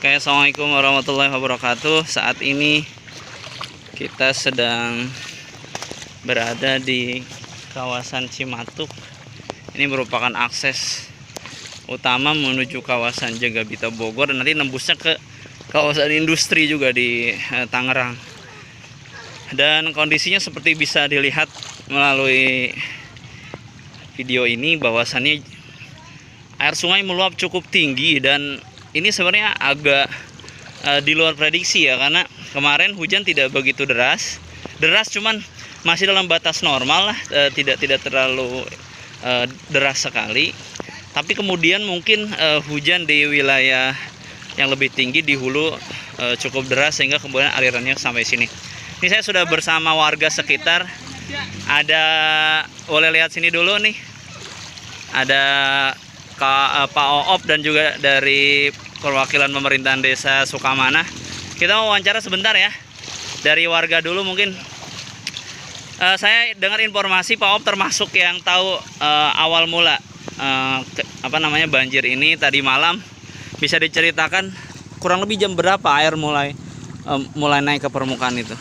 Oke, assalamualaikum warahmatullahi wabarakatuh. Saat ini kita sedang berada di kawasan Cimatuk. Ini merupakan akses utama menuju kawasan Jagabita Bogor dan nanti nembusnya ke kawasan industri juga di Tangerang. Dan kondisinya seperti bisa dilihat melalui video ini bahwasannya air sungai meluap cukup tinggi, dan ini sebenarnya agak di luar prediksi ya, karena kemarin hujan tidak begitu deras cuman masih dalam batas normal lah, tidak terlalu deras sekali. Tapi kemudian mungkin hujan di wilayah yang lebih tinggi di hulu cukup deras sehingga kemudian alirannya sampai sini. Ini saya sudah bersama warga sekitar. Ada, boleh lihat sini dulu nih. Ada Pak Oop dan juga dari perwakilan pemerintahan desa Sukamana. Kita mau wawancara sebentar ya dari warga dulu mungkin. Saya dengar informasi Pak Oop termasuk yang tahu awal mula banjir ini tadi malam. Bisa diceritakan kurang lebih jam berapa air mulai naik ke permukaan itu?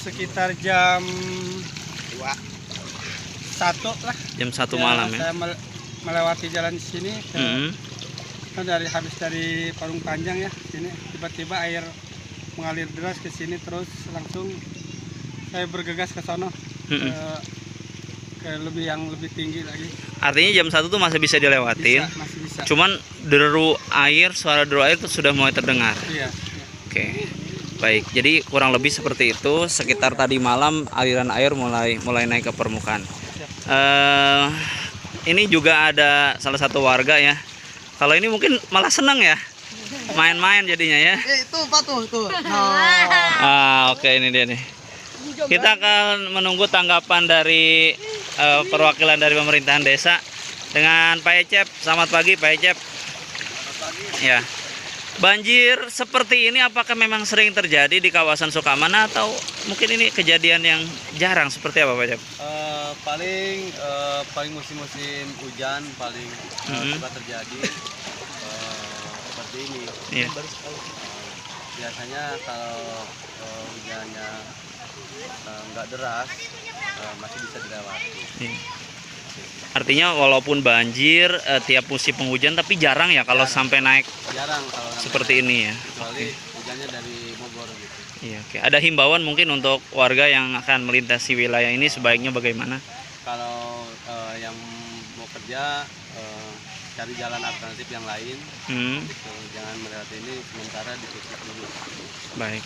Sekitar jam 1 lah. Jam 1 malam ya. Saya melewati jalan di sini habis dari Parung Panjang ya sini, tiba-tiba air mengalir deras ke sini, terus langsung saya bergegas ke sono ke lebih tinggi lagi. Artinya jam 1 tuh masih bisa dilewatin. Masih bisa. Cuman suara deru air itu sudah mulai terdengar. Iya. Oke. Baik, jadi kurang lebih seperti itu. Sekitar tadi malam aliran air mulai naik ke permukaan. Ini juga ada salah satu warga ya. Kalau ini mungkin malah senang ya, main-main jadinya ya. Itu Pak tuh. Oke, ini dia nih. Kita akan menunggu tanggapan dari perwakilan dari pemerintahan desa dengan Pak Ecep. Selamat pagi Pak Ecep. Ya. Banjir seperti ini apakah memang sering terjadi di kawasan Sukamana atau mungkin ini kejadian yang jarang, seperti apa Pak Ecep? Paling musim-musim hujan paling suka terjadi seperti ini. Iya. Biasanya kalau hujannya nggak deras masih bisa dilewati. Iya. Artinya walaupun banjir tiap musim penghujan, tapi jarang ya kalau sampai naik. Jarang kalau seperti ini ya. Kecuali hujannya dari Bogor gitu. Iya, oke. Ada himbauan mungkin untuk warga yang akan melintasi wilayah ini sebaiknya bagaimana? Kalau yang mau kerja cari jalan alternatif yang lain, gitu. Jangan melewati ini, sementara ditutup dulu. Baik,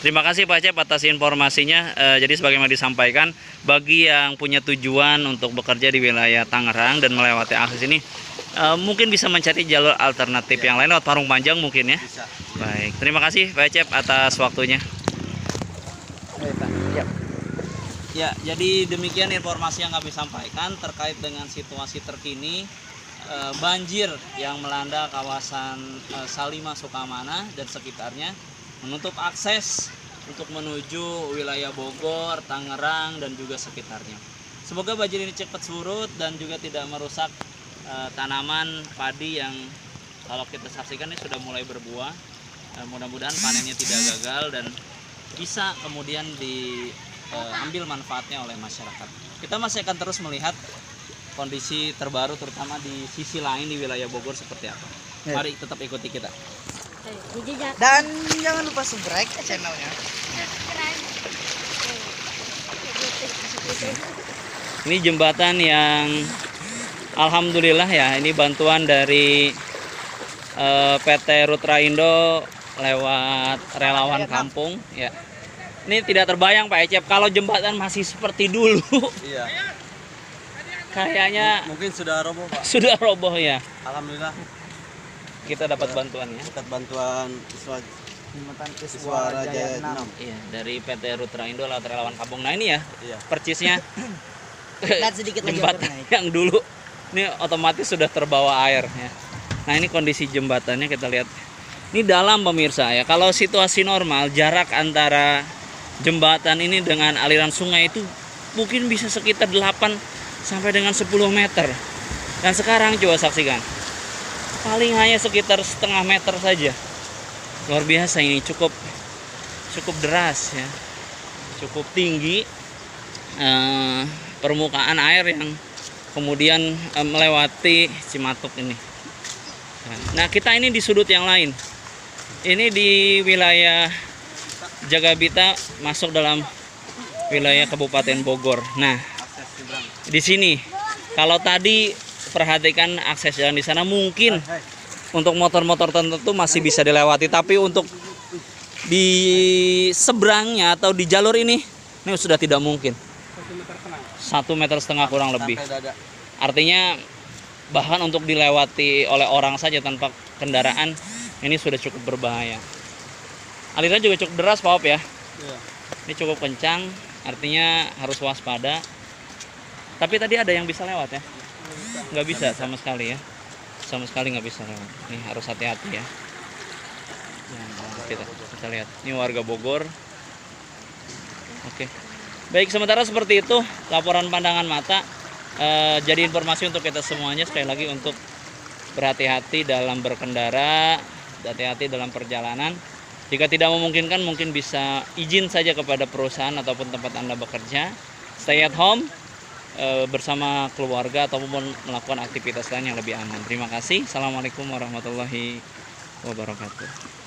terima kasih Pak Cep atas informasinya. Jadi sebagaimana disampaikan, bagi yang punya tujuan untuk bekerja di wilayah Tangerang dan melewati akses ini, mungkin bisa mencari jalur alternatif yang lain lewat Parung Panjang mungkin ya. Bisa. Baik, terima kasih Pak Cep atas waktunya. Ya, jadi demikian informasi yang kami sampaikan terkait dengan situasi terkini banjir yang melanda kawasan Salima Sukamana dan sekitarnya, menutup akses untuk menuju wilayah Bogor, Tangerang dan juga sekitarnya. Semoga banjir ini cepat surut dan juga tidak merusak tanaman padi yang kalau kita saksikan ini sudah mulai berbuah. Mudah-mudahan panennya tidak gagal dan bisa kemudian diambil manfaatnya oleh masyarakat. Kita masih akan terus melihat kondisi terbaru terutama di sisi lain di wilayah Bogor seperti apa. Mari tetap ikuti kita. Dan jangan lupa subscribe channelnya. Ini jembatan yang alhamdulillah ya, ini bantuan dari PT Rutraindo lewat relawan kampung ya. Ini tidak terbayang Pak Ecep kalau jembatan masih seperti dulu. Iya. Kayaknya mungkin sudah roboh Pak. Sudah roboh ya. Alhamdulillah kita dapat bantuan ya. Dapat bantuan Iswara Jaya 6. Iya, dari PT Rutraindo lewat relawan kampung. Nah ini ya, Iya. percisnya sedikit jembatan yang dulu ini otomatis sudah terbawa air ya. Nah ini kondisi jembatannya kita lihat. Ini dalam pemirsa ya. Kalau situasi normal jarak antara jembatan ini dengan aliran sungai itu mungkin bisa sekitar 8 sampai dengan 10 meter. Dan sekarang coba saksikan. paling hanya sekitar setengah meter saja. Luar biasa ini, cukup deras ya, cukup tinggi permukaan air yang kemudian melewati Cimatuk ini. Nah, kita ini di sudut yang lain. Ini di wilayah Jagabita masuk dalam wilayah Kabupaten Bogor. Nah, di sini kalau tadi perhatikan akses jalan di sana mungkin untuk motor-motor tertentu masih bisa dilewati, tapi untuk di seberangnya atau di jalur ini sudah tidak mungkin. 1,5 meter kurang lebih. Artinya bahkan untuk dilewati oleh orang saja tanpa kendaraan ini sudah cukup berbahaya. Aliran juga cukup deras Pak Op ya. Ini cukup kencang, artinya harus waspada. Tapi tadi ada yang bisa lewat ya? Nggak bisa sama sekali ya. Sama sekali nggak bisa lewat. Nih harus hati-hati ya. Nah, kita lihat. Ini warga Bogor. Oke. Baik, sementara seperti itu laporan pandangan mata. Jadi informasi untuk kita semuanya, sekali lagi untuk berhati-hati dalam berkendara, hati-hati dalam perjalanan. Jika tidak memungkinkan, mungkin bisa izin saja kepada perusahaan ataupun tempat Anda bekerja. Stay at home bersama keluarga ataupun melakukan aktivitas lain yang lebih aman. Terima kasih. Assalamualaikum warahmatullahi wabarakatuh.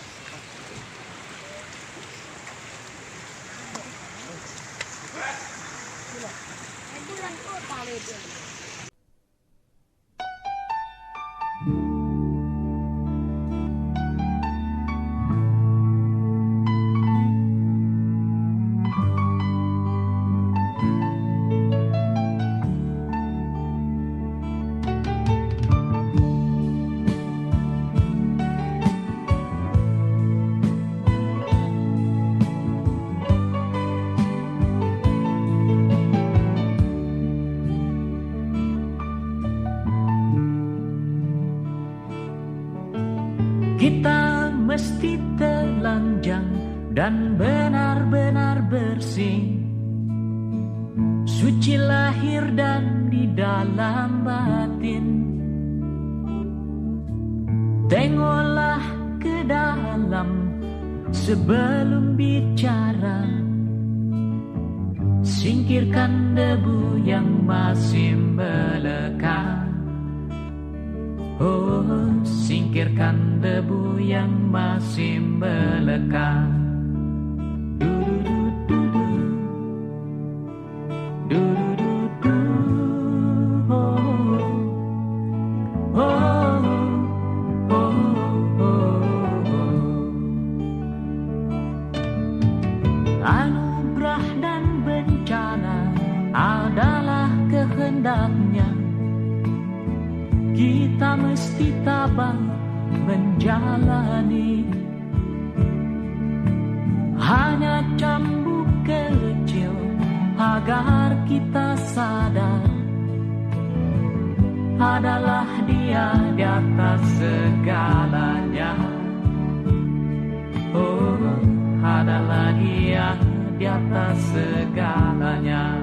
Kita mesti telanjang dan benar-benar bersih, suci lahir dan di dalam batin. Tengoklah ke dalam sebelum bicara, singkirkan debu yang masih melekat. Oh, singkirkan debu yang masih melekat. Anugerah dan bencana adalah kehendaknya. Kita mesti tabah menjalani. Hanya cambuk kecil agar kita sadar, adalah Dia di atas segalanya. Oh, adalah Dia di atas segalanya.